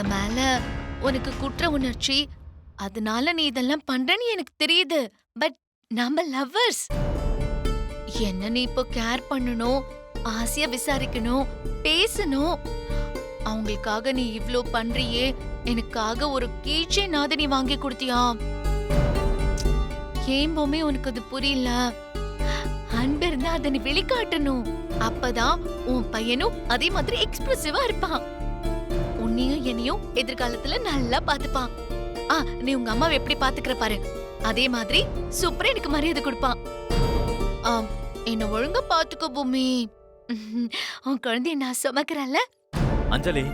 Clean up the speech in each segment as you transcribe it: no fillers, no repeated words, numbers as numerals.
அவங்க மேல உனக்கு குற்ற உணர்ச்சி, அதனால நீ இதெல்லாம் பண்றன்னு எனக்கு தெரியுது. பட் நாம லவ்வர்ஸ். என்ன நீ இப்போ கேர் பண்ணணும், ஆசையா விசாரிக்கணும், பேசணும். அவங்களுக்காக நீ இவ்ளோ பண்றியே, எனக்காக ஒரு கீச்செயினாவது நீ வாங்கி கொடுத்தியா? ஏன் பொம்மி உனக்கு அது புரியல? அன்பு இருந்தா அதை நீ வெளிக்காட்டணும். அப்பதான் உன் பையனும் அதே மாதிரி எக்ஸ்பிரசிவா இருப்பான். உன்னையும் என்னையும் எதிர்காலத்துல நல்லா பாத்துப்பான். நீ உங்க அம்மாவை எப்படி பாத்துக்கிற பாரு. அதே மாதிரி சூப்பரா எனக்கு மரியாதை கொடுப்பான். என்ன ஒழுங்கா பாத்துக்கோ பூமி. உன் குழந்தைய நான் சுமக்கிறேன்ல. அஞ்சலி,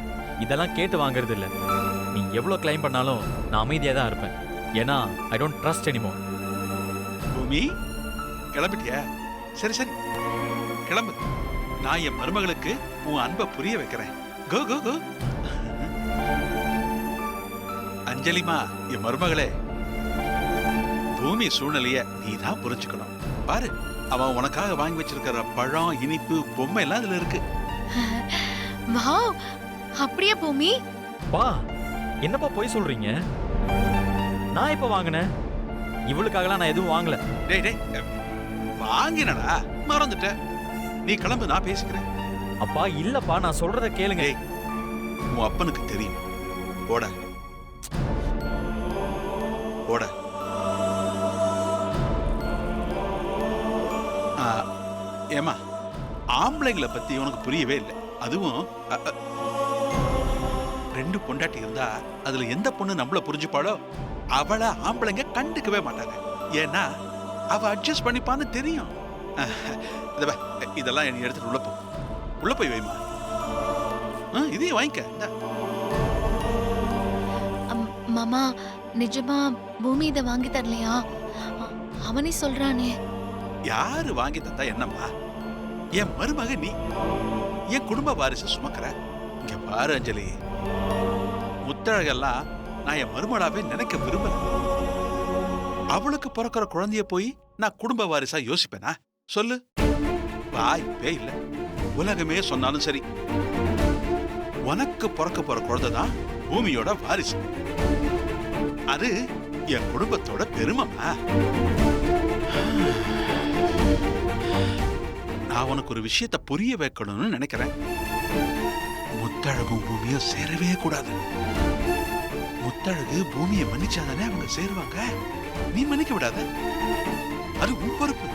இதெல்லாம் கேட்டு வாங்குறது இல்ல. நீ எவ்வளவு கிளைம் பண்ணாலும் நான் அமைதியா தான் இருப்பேன். ஏன்னா ஐ டோன்ட் ட்ரஸ்ட் எனிமோர். பூமி, கிளம்பிட்டியா? சரி சரி, கிளம்பு. நான் என் மருமகளுக்கு உன் அன்பை புரிய வைக்கிறேன். கோ கோ கோ. அஞ்சலிமா, என் மருமகளே, பூமி சூழ்நிலைய நீ தான் புரிஞ்சுக்கணும். பாரு, அவன் உனக்காக வாங்கி வச்சிருக்கிற பழம், இனிப்பு, பொம்மை எல்லாம் அதுல இருக்கு. வாவ், அப்படியே பூமி? பா, என்னப்பா போய் சொல்றீங்க? நான் இப்ப வாங்கினேன். இவளுக்காகலாம் நான் எதுவும் வாங்கல. டேய் டேய், வாங்கினடா, மறந்துட்ட. நீ கிளம்பு, நான் பேசிக்கிறேன். அப்பா இல்லப்பா, நான் சொல்றத கேளுங்க. உன் அப்பனுக்கு தெரியும். போட போட. ஏமா, ஆம்பளைங்களை பத்தி உனக்கு புரியவே இல்லை. அதுவும் 2 பொண்டாட்டி இருந்தா அதுல எந்த பொண்ணு நம்மள புரிஞ்சுப்பாளோ அவளை ஆம்பளைங்க கண்டுக்கவே மாட்டாங்க. ஏன்னா அவ அட்ஜஸ்ட் பண்ணிப்பான்னு தெரியும். இதெல்லாம் நீ எடுத்துட்டு உள்ள போய் வைமா. இதையும் வாங்கிக்க. மாமா, நிஜமா பூமி இதை வாங்கி தரலையா? அவனே சொல்றானே. யாரு வாங்கி தந்தா என்னம்மா? என் மருமக நீ. என் குடும்ப வாரிசு சுமக்கிற. இங்க பாரு அஞ்சலி, முத்தழகெல்லாம் நான் என் மருமகளாவே நினைக்க விரும்பல. அவளுக்கு பிறக்கிற குழந்தைய போய் நான் குடும்ப வாரிசா யோசிப்பேனா? சொல்லு. வாய்ப்பே இல்ல. உலகமே சொன்னாலும் சரி, உனக்கு பிறக்க போற குழந்தைதான் பூமியோட வாரிசு. அது என் குடும்பத்தோட பெருமைமா. நான் உனக்கு ஒரு விஷயத்தை புரிய வைக்கணும்னு நினைக்கிறேன். முத்தழகும் பூமியும் சேரவே கூடாது. முத்தழகு பூமியை மன்னிச்சாதானே அவங்க சேருவாங்க. நீ மன்னிக்க விடாத. அது உன் பொறுப்பு.